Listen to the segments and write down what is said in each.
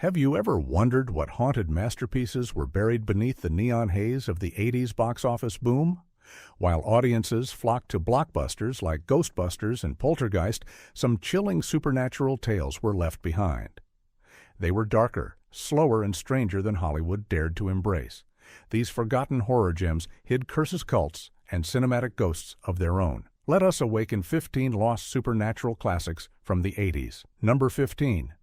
Have you ever wondered what haunted masterpieces were buried beneath the neon haze of the 80s box office boom? While audiences flocked to blockbusters like Ghostbusters and Poltergeist, some chilling supernatural tales were left behind. They were darker, slower, and stranger than Hollywood dared to embrace. These forgotten horror gems hid cursed cults and cinematic ghosts of their own. Let us awaken 15 lost supernatural classics from the 80s. Number 15.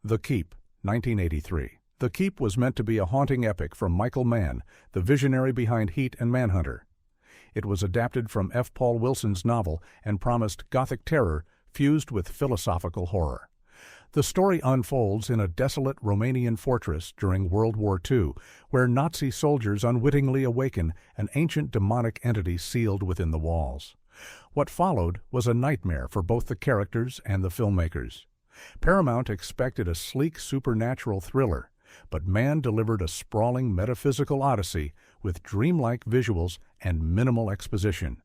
The Keep, 1983. The Keep was meant to be a haunting epic from Michael Mann, the visionary behind Heat and Manhunter. It was adapted from F. Paul Wilson's novel and promised Gothic terror fused with philosophical horror. The story unfolds in a desolate Romanian fortress during World War II, where Nazi soldiers unwittingly awaken an ancient demonic entity sealed within the walls. What followed was a nightmare for both the characters and the filmmakers. Paramount expected a sleek supernatural thriller, but Mann delivered a sprawling metaphysical odyssey with dreamlike visuals and minimal exposition.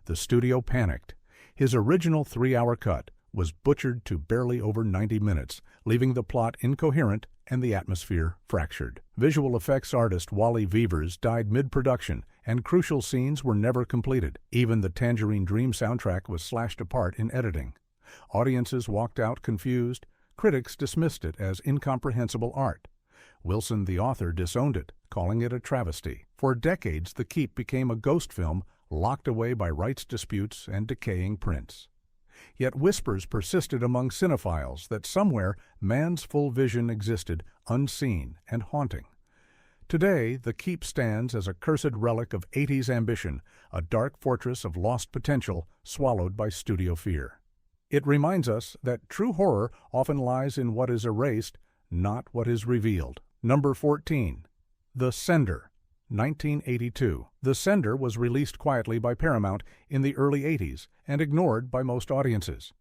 The studio panicked. His original 3-hour cut was butchered to barely over 90 minutes, leaving the plot incoherent and the atmosphere fractured. Visual effects artist Wally Vevers died mid-production, and crucial scenes were never completed. Even the Tangerine Dream soundtrack was slashed apart in editing. Audiences walked out confused. Critics dismissed it as incomprehensible art. Wilson, the author, disowned it, calling it a travesty. For decades, The Keep became a ghost film locked away by rights disputes and decaying prints. Yet whispers persisted among cinephiles that somewhere Mann's full vision existed, unseen and haunting. Today, The Keep stands as a cursed relic of 80s ambition, a dark fortress of lost potential swallowed by studio fear. It reminds us that true horror often lies in what is erased, not what is revealed. Number 14. The Sender, 1982. The Sender was released quietly by Paramount in the early 80s and ignored by most audiences.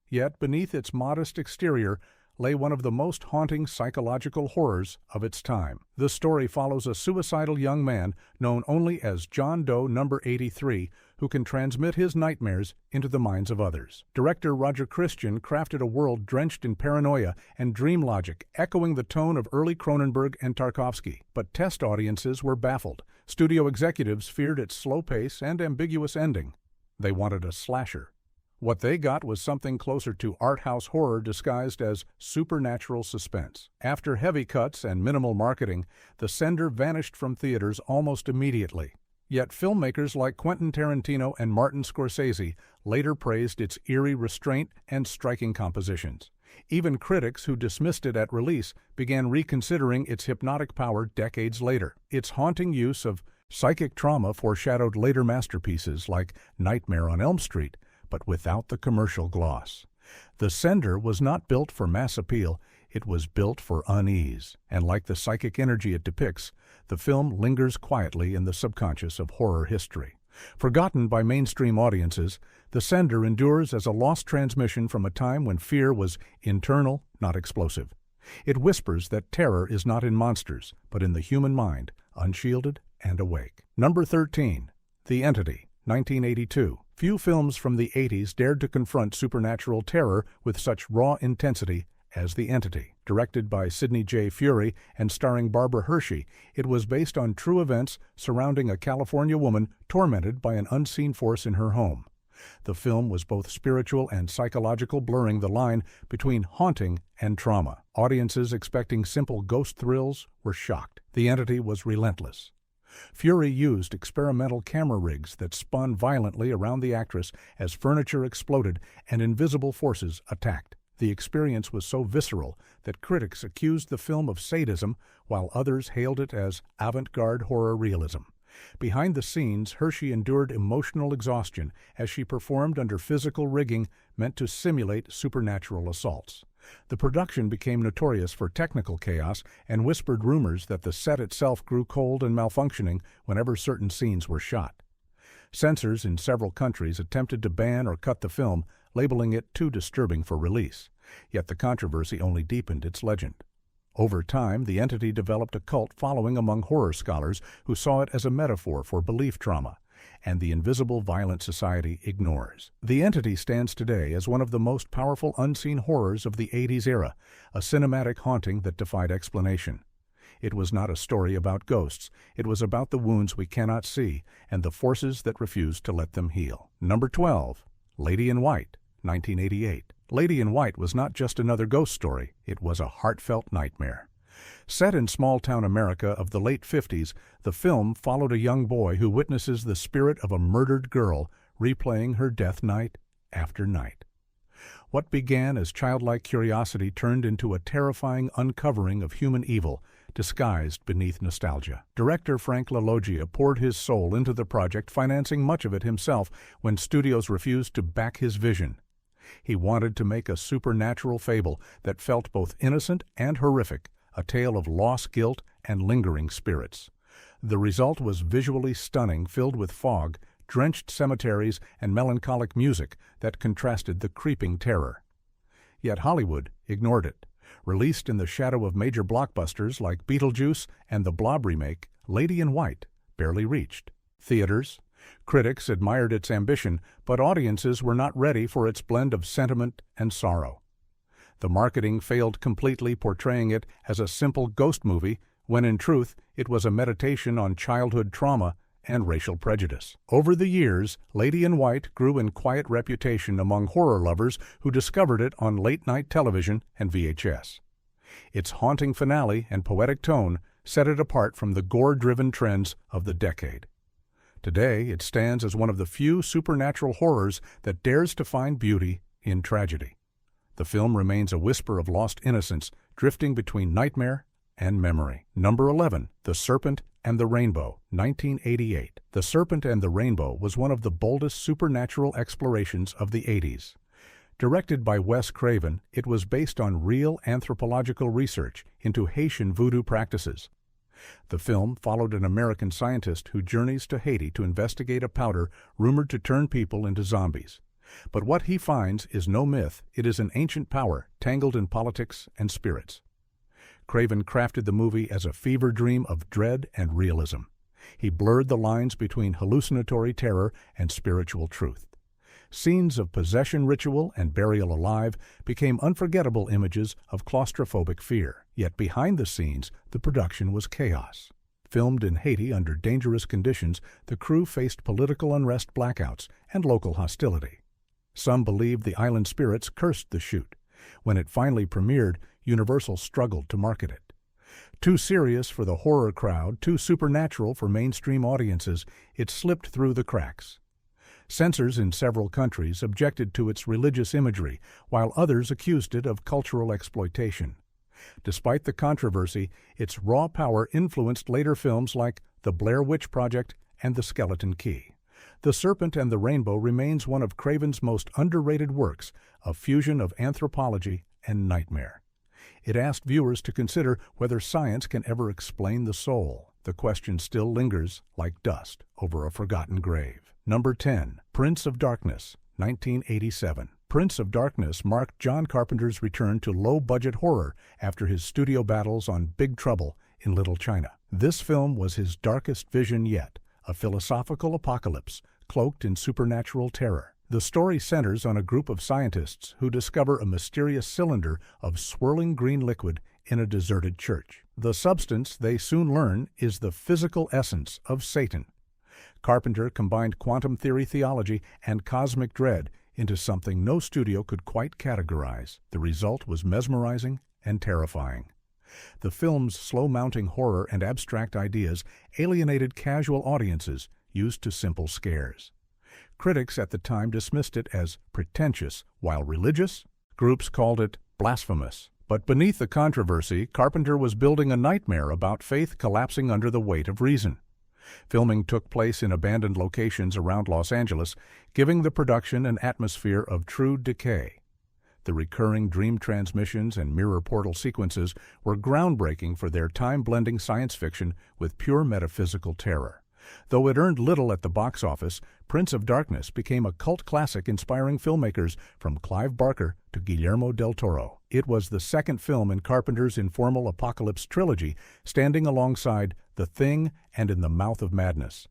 Yet beneath its modest exterior lay one of the most haunting psychological horrors of its time. The story follows a suicidal young man known only as John Doe Number 83, who can transmit his nightmares into the minds of others. Director Roger Christian crafted a world drenched in paranoia and dream logic, echoing the tone of early Cronenberg and Tarkovsky. But test audiences were baffled. Studio executives feared its slow pace and ambiguous ending. They wanted a slasher. What they got was something closer to art house horror disguised as supernatural suspense. After heavy cuts and minimal marketing, The Sender vanished from theaters almost immediately. Yet filmmakers like Quentin Tarantino and Martin Scorsese later praised its eerie restraint and striking compositions. Even critics who dismissed it at release began reconsidering its hypnotic power decades later. Its haunting use of psychic trauma foreshadowed later masterpieces like Nightmare on Elm Street, but without the commercial gloss. The Sender was not built for mass appeal, it was built for unease, and like the psychic energy it depicts, the film lingers quietly in the subconscious of horror history. Forgotten by mainstream audiences, The Sender endures as a lost transmission from a time when fear was internal, not explosive. It whispers that terror is not in monsters, but in the human mind, unshielded and awake. Number 13. The Entity, 1982. Few films from the 80s dared to confront supernatural terror with such raw intensity as The Entity. Directed by Sidney J. Furie and starring Barbara Hershey, it was based on true events surrounding a California woman tormented by an unseen force in her home. The film was both spiritual and psychological, blurring the line between haunting and trauma. Audiences expecting simple ghost thrills were shocked. The Entity was relentless. Fury used experimental camera rigs that spun violently around the actress as furniture exploded and invisible forces attacked. The experience was so visceral that critics accused the film of sadism, while others hailed it as avant-garde horror realism. Behind the scenes, Hershey endured emotional exhaustion as she performed under physical rigging meant to simulate supernatural assaults. The production became notorious for technical chaos and whispered rumors that the set itself grew cold and malfunctioning whenever certain scenes were shot. Censors in several countries attempted to ban or cut the film, labeling it too disturbing for release. Yet the controversy only deepened its legend. Over time, The Entity developed a cult following among horror scholars who saw it as a metaphor for belief trauma. and the invisible violent society ignores. The entity stands today as one of the most powerful unseen horrors of the 80s era, a cinematic haunting that defied explanation. It was not a story about ghosts. It was about the wounds we cannot see and the forces that refuse to let them heal. Number 12. Lady in White, 1988. Lady in White was not just another ghost story. It was a heartfelt nightmare. Set in small-town America of the late 50s, the film followed a young boy who witnesses the spirit of a murdered girl replaying her death night after night. What began as childlike curiosity turned into a terrifying uncovering of human evil, disguised beneath nostalgia. Director Frank LaLoggia poured his soul into the project, financing much of it himself when studios refused to back his vision. He wanted to make a supernatural fable that felt both innocent and horrific, a tale of lost guilt and lingering spirits. The result was visually stunning, filled with fog, drenched cemeteries, and melancholic music that contrasted the creeping terror. Yet Hollywood ignored it. Released in the shadow of major blockbusters like Beetlejuice and the Blob remake, Lady in White barely reached theaters. Critics admired its ambition, but audiences were not ready for its blend of sentiment and sorrow. The marketing failed completely, portraying it as a simple ghost movie, when in truth it was a meditation on childhood trauma and racial prejudice. Over the years, Lady in White grew in quiet reputation among horror lovers who discovered it on late-night television and VHS. Its haunting finale and poetic tone set it apart from the gore-driven trends of the decade. Today, it stands as one of the few supernatural horrors that dares to find beauty in tragedy. The film remains a whisper of lost innocence, drifting between nightmare and memory. Number 11. The Serpent and the Rainbow, 1988. The Serpent and the Rainbow was one of the boldest supernatural explorations of the 80s. Directed by Wes Craven, it was based on real anthropological research into Haitian voodoo practices. The film followed an American scientist who journeys to Haiti to investigate a powder rumored to turn people into zombies. But what he finds is no myth, it is an ancient power tangled in politics and spirits. Craven crafted the movie as a fever dream of dread and realism. He blurred the lines between hallucinatory terror and spiritual truth. Scenes of possession ritual and burial alive became unforgettable images of claustrophobic fear. Yet behind the scenes, the production was chaos. Filmed in Haiti under dangerous conditions, the crew faced political unrest, blackouts, and local hostility. Some believed the island spirits cursed the shoot. When it finally premiered, Universal struggled to market it. Too serious for the horror crowd, too supernatural for mainstream audiences, it slipped through the cracks. Censors in several countries objected to its religious imagery, while others accused it of cultural exploitation. Despite the controversy, its raw power influenced later films like The Blair Witch Project and The Skeleton Key. The Serpent and the Rainbow remains one of Craven's most underrated works, a fusion of anthropology and nightmare. It asked viewers to consider whether science can ever explain the soul. The question still lingers like dust over a forgotten grave. Number 10. Prince of Darkness, 1987. Prince of Darkness marked John Carpenter's return to low-budget horror after his studio battles on Big Trouble in Little China. This film was his darkest vision yet, a philosophical apocalypse cloaked in supernatural terror. The story centers on a group of scientists who discover a mysterious cylinder of swirling green liquid in a deserted church. The substance, they soon learn, is the physical essence of Satan. Carpenter combined quantum theory theology and cosmic dread into something no studio could quite categorize. The result was mesmerizing and terrifying. The film's slow-mounting horror and abstract ideas alienated casual audiences used to simple scares. Critics at the time dismissed it as pretentious, while religious groups called it blasphemous. But beneath the controversy, Carpenter was building a nightmare about faith collapsing under the weight of reason. Filming took place in abandoned locations around Los Angeles, giving the production an atmosphere of true decay. The recurring dream transmissions and mirror portal sequences were groundbreaking for their time-blending science fiction with pure metaphysical terror. Though it earned little at the box office, Prince of Darkness became a cult classic inspiring filmmakers from Clive Barker to Guillermo del Toro. It was the second film in Carpenter's informal apocalypse trilogy, standing alongside The Thing and In the Mouth of Madness.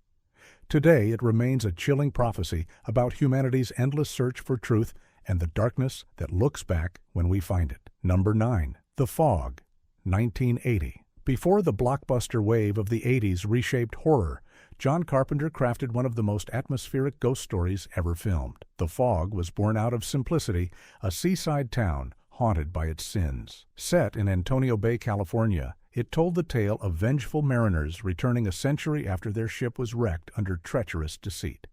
Today, it remains a chilling prophecy about humanity's endless search for truth and the darkness that looks back when we find it. Number 9. The Fog, 1980. Before the blockbuster wave of the 80s reshaped horror, John Carpenter crafted one of the most atmospheric ghost stories ever filmed. The Fog was born out of simplicity, a seaside town haunted by its sins. Set in Antonio Bay, California, it told the tale of vengeful mariners returning a century after their ship was wrecked under treacherous deceit.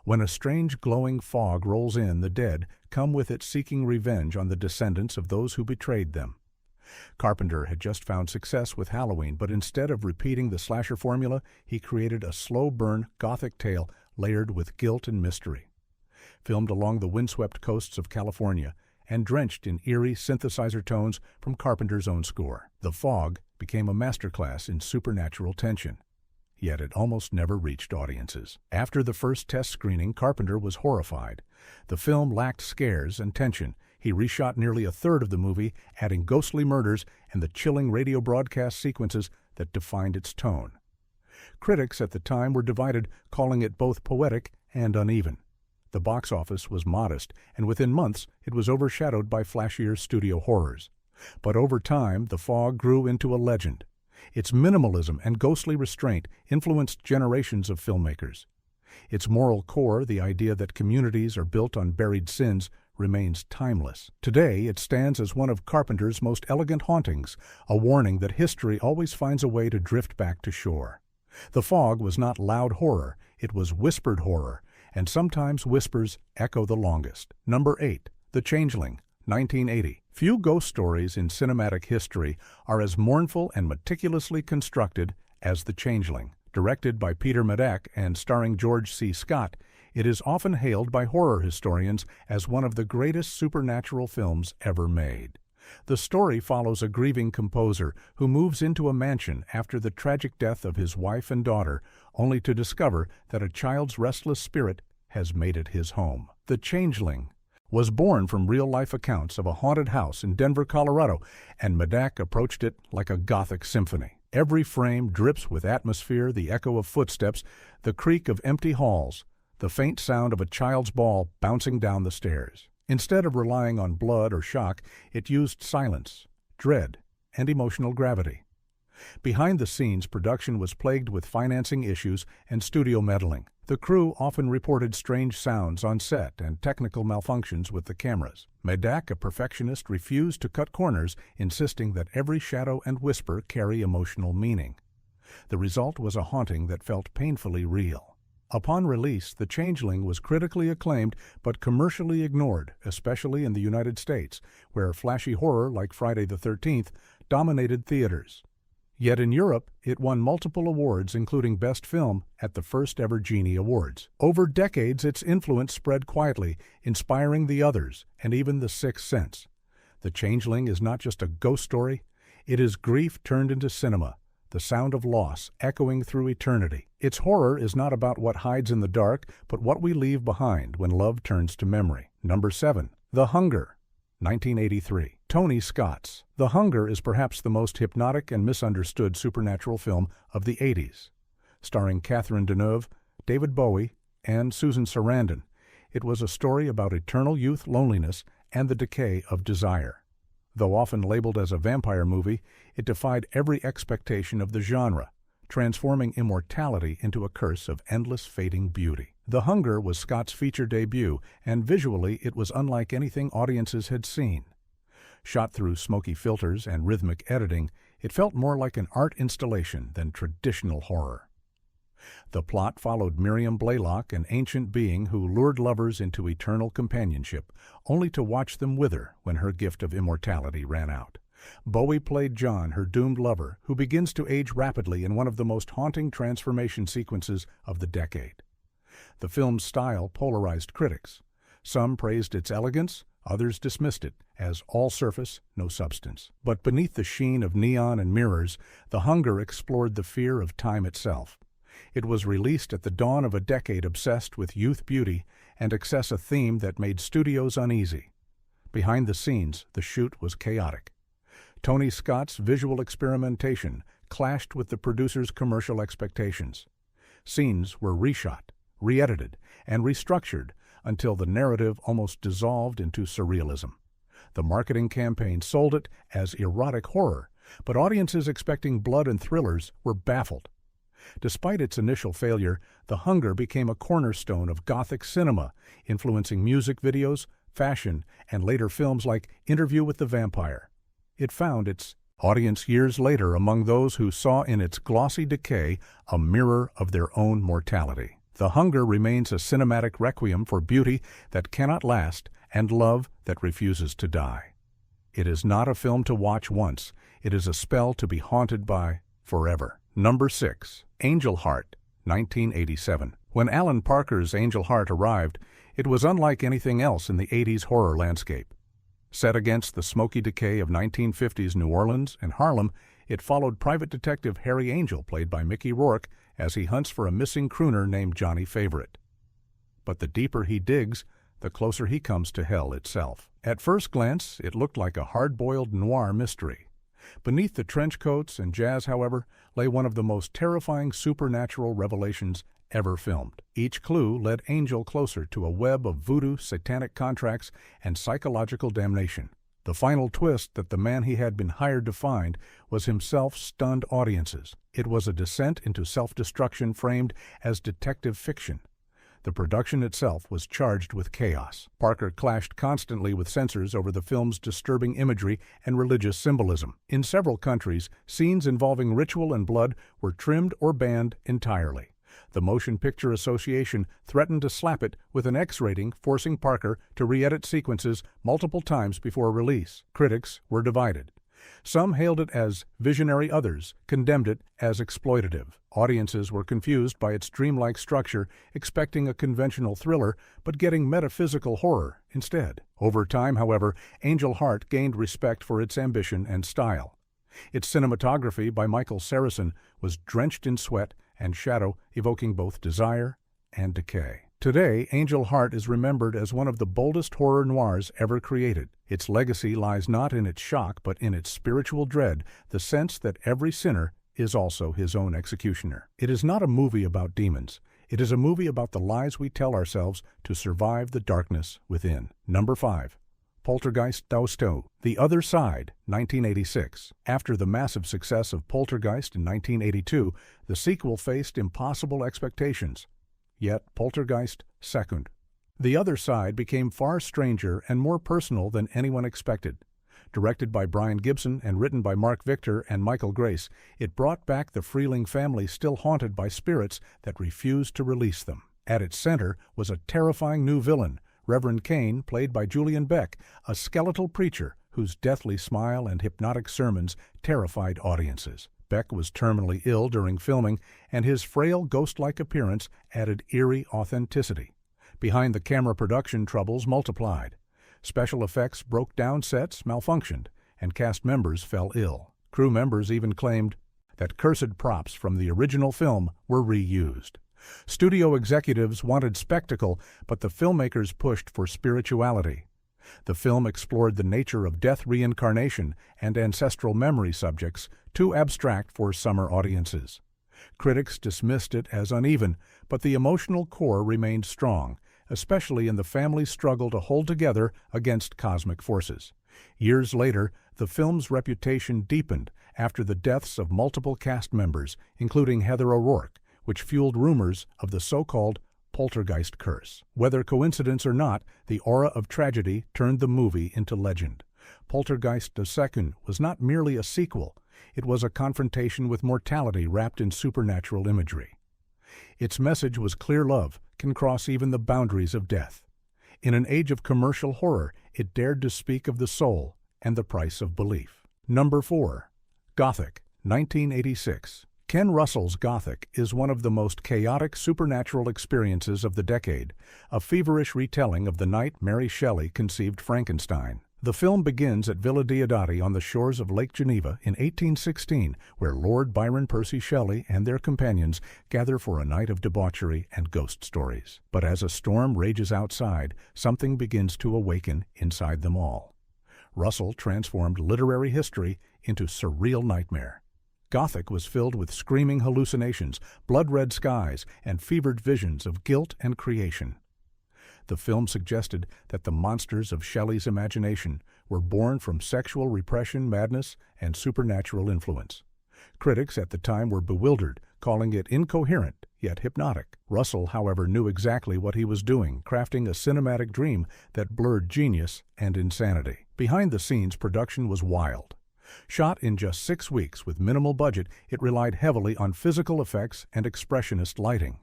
When a strange glowing fog rolls in, the dead come with it seeking revenge on the descendants of those who betrayed them. Carpenter had just found success with Halloween, but instead of repeating the slasher formula, he created a slow-burn Gothic tale layered with guilt and mystery. Filmed along the windswept coasts of California and drenched in eerie synthesizer tones from Carpenter's own score, The Fog became a masterclass in supernatural tension. Yet it almost never reached audiences. After the first test screening, Carpenter was horrified. The film lacked scares and tension. He reshot nearly a third of the movie, adding ghostly murders and the chilling radio broadcast sequences that defined its tone. Critics at the time were divided, calling it both poetic and uneven. The box office was modest, and within months it was overshadowed by flashier studio horrors. But over time, The Fog grew into a legend. Its minimalism and ghostly restraint influenced generations of filmmakers. Its moral core, the idea that communities are built on buried sins, remains timeless. Today, it stands as one of Carpenter's most elegant hauntings, a warning that history always finds a way to drift back to shore. The Fog was not loud horror, it was whispered horror, and sometimes whispers echo the longest. Number 8. The Changeling, 1980. Few ghost stories in cinematic history are as mournful and meticulously constructed as The Changeling. Directed by Peter Medak and starring George C. Scott, it is often hailed by horror historians as one of the greatest supernatural films ever made. The story follows a grieving composer who moves into a mansion after the tragic death of his wife and daughter, only to discover that a child's restless spirit has made it his home. The Changeling was born from real-life accounts of a haunted house in Denver, Colorado, and Medak approached it like a Gothic symphony. Every frame drips with atmosphere, the echo of footsteps, the creak of empty halls, the faint sound of a child's ball bouncing down the stairs. Instead of relying on blood or shock, it used silence, dread, and emotional gravity. Behind the scenes, production was plagued with financing issues and studio meddling. The crew often reported strange sounds on set and technical malfunctions with the cameras. Medak, a perfectionist, refused to cut corners, insisting that every shadow and whisper carry emotional meaning. The result was a haunting that felt painfully real. Upon release, The Changeling was critically acclaimed but commercially ignored, especially in the United States, where flashy horror like Friday the 13th dominated theaters. Yet in Europe, it won multiple awards, including Best Film at the first-ever Genie Awards. Over decades, its influence spread quietly, inspiring the others and even The Sixth Sense. The Changeling is not just a ghost story, it is grief turned into cinema, the sound of loss echoing through eternity. Its horror is not about what hides in the dark, but what we leave behind when love turns to memory. Number 7. The Hunger, 1983. Tony Scott's The Hunger is perhaps the most hypnotic and misunderstood supernatural film of the 80s. Starring Catherine Deneuve, David Bowie, and Susan Sarandon, it was a story about eternal youth loneliness and the decay of desire. Though often labeled as a vampire movie, it defied every expectation of the genre, transforming immortality into a curse of endless fading beauty. The Hunger was Scott's feature debut, and visually it was unlike anything audiences had seen. Shot through smoky filters and rhythmic editing, it felt more like an art installation than traditional horror. The plot followed Miriam Blaylock, an ancient being who lured lovers into eternal companionship, only to watch them wither when her gift of immortality ran out. Bowie played John, her doomed lover, who begins to age rapidly in one of the most haunting transformation sequences of the decade. The film's style polarized critics. Some praised its elegance, others dismissed it as all surface, no substance. But beneath the sheen of neon and mirrors, The Hunger explored the fear of time itself. It was released at the dawn of a decade obsessed with youth beauty and excess, a theme that made studios uneasy. Behind the scenes, the shoot was chaotic. Tony Scott's visual experimentation clashed with the producer's commercial expectations. Scenes were reshot, re-edited, and restructured until the narrative almost dissolved into surrealism. The marketing campaign sold it as erotic horror, but audiences expecting blood and thrillers were baffled. Despite its initial failure, The Hunger became a cornerstone of Gothic cinema, influencing music videos, fashion, and later films like Interview with the Vampire. It found its audience years later among those who saw in its glossy decay a mirror of their own mortality. The Hunger remains a cinematic requiem for beauty that cannot last and love that refuses to die. It is not a film to watch once. It is a spell to be haunted by forever. Number 6. Angel Heart, 1987. When Alan Parker's Angel Heart arrived, it was unlike anything else in the 80s horror landscape. Set against the smoky decay of 1950s New Orleans and Harlem, it followed private detective Harry Angel, played by Mickey Rourke, as he hunts for a missing crooner named Johnny Favorite. But the deeper he digs, the closer he comes to hell itself. At first glance, it looked like a hard-boiled noir mystery. Beneath the trench coats and jazz, however, lay one of the most terrifying supernatural revelations ever filmed. Each clue led Angel closer to a web of voodoo, satanic contracts, and psychological damnation. The final twist that the man he had been hired to find was himself stunned audiences. It was a descent into self-destruction framed as detective fiction. The production itself was charged with chaos. Parker clashed constantly with censors over the film's disturbing imagery and religious symbolism. In several countries, scenes involving ritual and blood were trimmed or banned entirely. The Motion Picture Association threatened to slap it with an X rating, forcing Parker to re-edit sequences multiple times before release. Critics were divided. Some hailed it as visionary, others condemned it as exploitative. Audiences were confused by its dreamlike structure, expecting a conventional thriller, but getting metaphysical horror instead. Over time, however, Angel Heart gained respect for its ambition and style. Its cinematography by Michael Saracen was drenched in sweat and shadow, evoking both desire and decay. Today, Angel Heart is remembered as one of the boldest horror noirs ever created. Its legacy lies not in its shock, but in its spiritual dread, the sense that every sinner is also his own executioner. It is not a movie about demons. It is a movie about the lies we tell ourselves to survive the darkness within. Number 5. Poltergeist II, The Other Side, 1986. After the massive success of Poltergeist in 1982, the sequel faced impossible expectations. Yet Poltergeist II, The Other Side, became far stranger and more personal than anyone expected. Directed by Brian Gibson and written by Mark Victor and Michael Grace, it brought back the Freeling family still haunted by spirits that refused to release them. At its center was a terrifying new villain, Reverend Cain, played by Julian Beck, a skeletal preacher whose deathly smile and hypnotic sermons terrified audiences. Beck was terminally ill during filming, and his frail, ghost-like appearance added eerie authenticity. Behind-the-camera production troubles multiplied. Special effects broke down sets, malfunctioned, and cast members fell ill. Crew members even claimed that cursed props from the original film were reused. Studio executives wanted spectacle, but the filmmakers pushed for spirituality. The film explored the nature of death reincarnation and ancestral memory subjects, too abstract for summer audiences. Critics dismissed it as uneven, but the emotional core remained strong, especially in the family's struggle to hold together against cosmic forces. Years later, the film's reputation deepened after the deaths of multiple cast members, including Heather O'Rourke, which fueled rumors of the so-called Poltergeist curse. Whether coincidence or not, the aura of tragedy turned the movie into legend. Poltergeist II was not merely a sequel, it was a confrontation with mortality wrapped in supernatural imagery. Its message was clear: love can cross even the boundaries of death. In an age of commercial horror, it dared to speak of the soul and the price of belief. Number 4. Gothic, 1986. Ken Russell's Gothic is one of the most chaotic supernatural experiences of the decade, a feverish retelling of the night Mary Shelley conceived Frankenstein. The film begins at Villa Diodati on the shores of Lake Geneva in 1816, where Lord Byron Percy Shelley and their companions gather for a night of debauchery and ghost stories. But as a storm rages outside, something begins to awaken inside them all. Russell transformed literary history into surreal nightmare. Gothic was filled with screaming hallucinations, blood-red skies, and fevered visions of guilt and creation. The film suggested that the monsters of Shelley's imagination were born from sexual repression, madness, and supernatural influence. Critics at the time were bewildered, calling it incoherent, yet hypnotic. Russell, however, knew exactly what he was doing, crafting a cinematic dream that blurred genius and insanity. Behind the scenes, production was wild. Shot in just 6 weeks with minimal budget, it relied heavily on physical effects and expressionist lighting.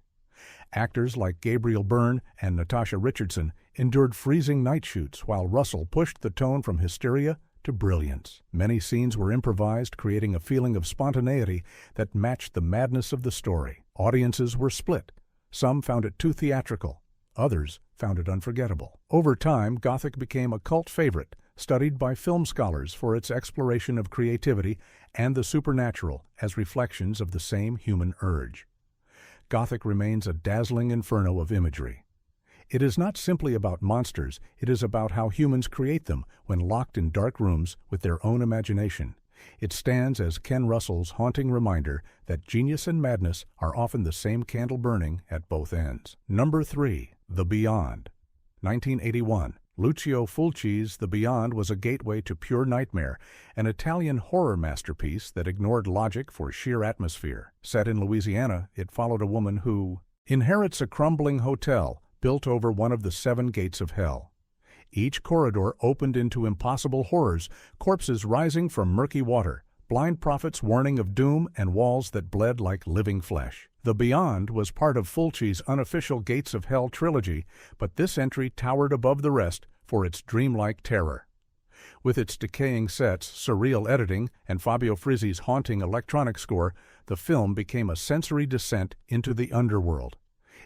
Actors like Gabriel Byrne and Natasha Richardson endured freezing night shoots, while Russell pushed the tone from hysteria to brilliance. Many scenes were improvised, creating a feeling of spontaneity that matched the madness of the story. Audiences were split. Some found it too theatrical. Others found it unforgettable. Over time, Gothic became a cult favorite, studied by film scholars for its exploration of creativity and the supernatural as reflections of the same human urge. Gothic remains a dazzling inferno of imagery. It is not simply about monsters, it is about how humans create them when locked in dark rooms with their own imagination. It stands as Ken Russell's haunting reminder that genius and madness are often the same candle burning at both ends. Number 3. The Beyond. 1981. Lucio Fulci's The Beyond was a gateway to pure nightmare, an Italian horror masterpiece that ignored logic for sheer atmosphere. Set in Louisiana, it followed a woman who inherits a crumbling hotel built over one of the 7 gates of hell. Each corridor opened into impossible horrors, corpses rising from murky water, blind prophets warning of doom, and walls that bled like living flesh. The Beyond was part of Fulci's unofficial Gates of Hell trilogy, but this entry towered above the rest for its dreamlike terror. With its decaying sets, surreal editing, and Fabio Frizzi's haunting electronic score, the film became a sensory descent into the underworld.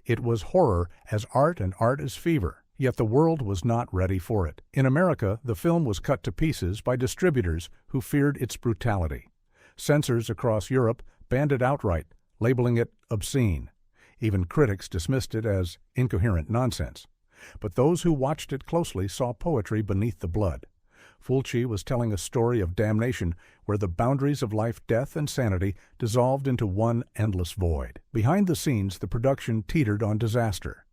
It was horror as art and art as fever, yet the world was not ready for it. In America, the film was cut to pieces by distributors who feared its brutality. Censors across Europe banned it outright, labeling it obscene. Even critics dismissed it as incoherent nonsense. But those who watched it closely saw poetry beneath the blood. Fulci was telling a story of damnation where the boundaries of life, death, and sanity dissolved into one endless void. Behind the scenes, the production teetered on disaster.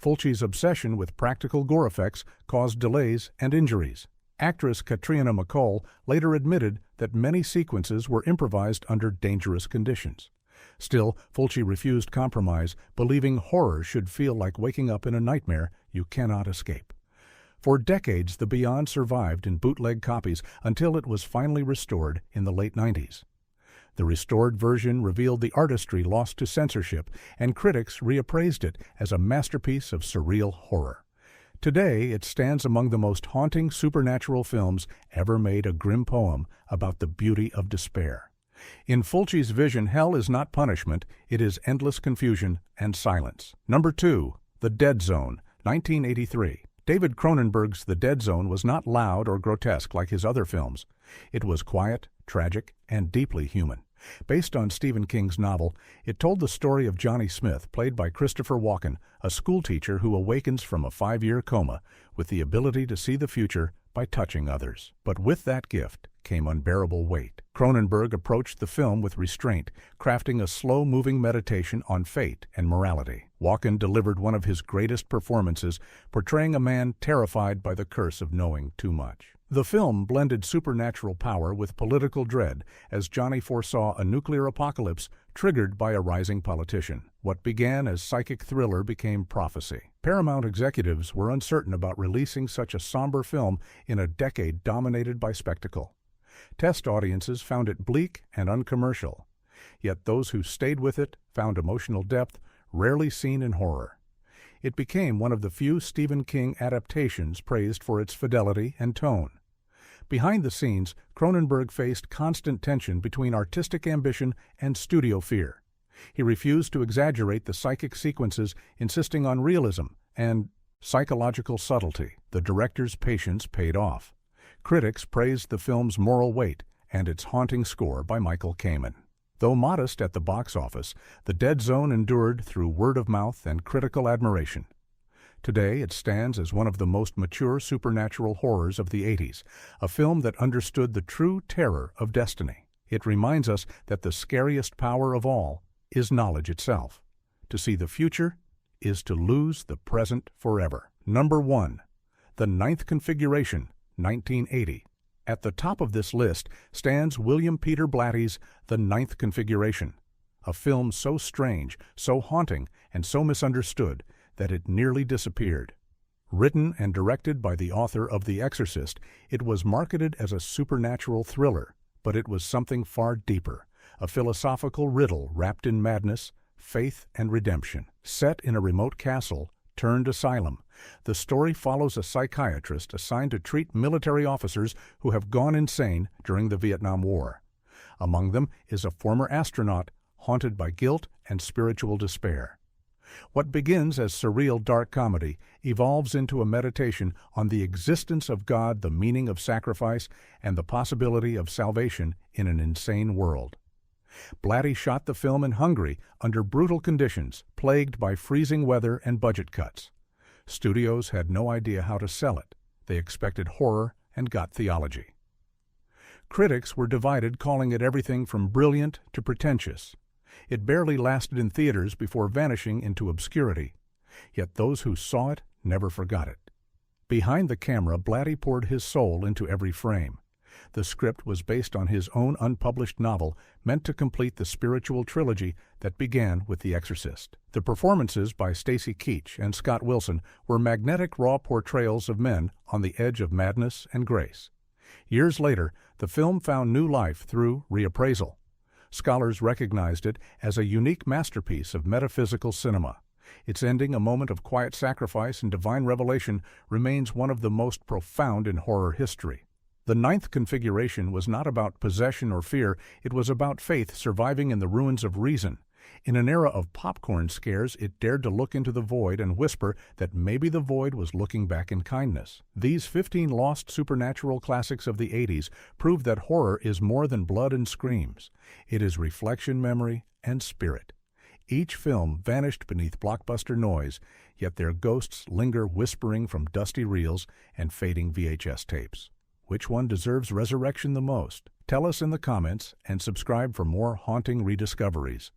Fulci's obsession with practical gore effects caused delays and injuries. Actress Katrina McCall later admitted that many sequences were improvised under dangerous conditions. Still, Fulci refused compromise, believing horror should feel like waking up in a nightmare you cannot escape. For decades, The Beyond survived in bootleg copies until it was finally restored in the late 90s. The restored version revealed the artistry lost to censorship, and critics reappraised it as a masterpiece of surreal horror. Today, it stands among the most haunting supernatural films ever made, a grim poem about the beauty of despair. In Fulci's vision, hell is not punishment, it is endless confusion and silence. Number 2. The Dead Zone, 1983. David Cronenberg's The Dead Zone was not loud or grotesque like his other films. It was quiet, tragic, and deeply human. Based on Stephen King's novel, it told the story of Johnny Smith, played by Christopher Walken, a schoolteacher who awakens from a 5-year coma with the ability to see the future by touching others. But with that gift came unbearable weight. Cronenberg approached the film with restraint, crafting a slow-moving meditation on fate and morality. Walken delivered one of his greatest performances, portraying a man terrified by the curse of knowing too much. The film blended supernatural power with political dread as Johnny foresaw a nuclear apocalypse triggered by a rising politician. What began as psychic thriller became prophecy. Paramount executives were uncertain about releasing such a somber film in a decade dominated by spectacle. Test audiences found it bleak and uncommercial. Yet those who stayed with it found emotional depth rarely seen in horror. It became one of the few Stephen King adaptations praised for its fidelity and tone. Behind the scenes, Cronenberg faced constant tension between artistic ambition and studio fear. He refused to exaggerate the psychic sequences, insisting on realism and psychological subtlety. The director's patience paid off. Critics praised the film's moral weight and its haunting score by Michael Kamen. Though modest at the box office, The Dead Zone endured through word of mouth and critical admiration. Today, it stands as one of the most mature supernatural horrors of the 80s, a film that understood the true terror of destiny. It reminds us that the scariest power of all is knowledge itself. To see the future is to lose the present forever. Number 1. The Ninth Configuration, 1980. At the top of this list stands William Peter Blatty's The Ninth Configuration, a film so strange, so haunting, and so misunderstood that it nearly disappeared. Written and directed by the author of The Exorcist, it was marketed as a supernatural thriller, but it was something far deeper, a philosophical riddle wrapped in madness, faith, and redemption. Set in a remote castle turned asylum, the story follows a psychiatrist assigned to treat military officers who have gone insane during the Vietnam War. Among them is a former astronaut haunted by guilt and spiritual despair. What begins as surreal dark comedy evolves into a meditation on the existence of God, the meaning of sacrifice, and the possibility of salvation in an insane world. Blatty shot the film in Hungary under brutal conditions, plagued by freezing weather and budget cuts. Studios had no idea how to sell it. They expected horror and got theology. Critics were divided, calling it everything from brilliant to pretentious. It barely lasted in theaters before vanishing into obscurity. Yet those who saw it never forgot it. Behind the camera, Blatty poured his soul into every frame. The script was based on his own unpublished novel, meant to complete the spiritual trilogy that began with The Exorcist. The performances by Stacy Keach and Scott Wilson were magnetic, raw portrayals of men on the edge of madness and grace. Years later, the film found new life through reappraisal. Scholars recognized it as a unique masterpiece of metaphysical cinema. Its ending, a moment of quiet sacrifice and divine revelation, remains one of the most profound in horror history. The Ninth Configuration was not about possession or fear, it was about faith surviving in the ruins of reason. In an era of popcorn scares, it dared to look into the void and whisper that maybe the void was looking back in kindness. These 15 lost supernatural classics of the 80s prove that horror is more than blood and screams. It is reflection, memory, and spirit. Each film vanished beneath blockbuster noise, yet their ghosts linger whispering from dusty reels and fading VHS tapes. Which one deserves resurrection the most? Tell us in the comments and subscribe for more haunting rediscoveries.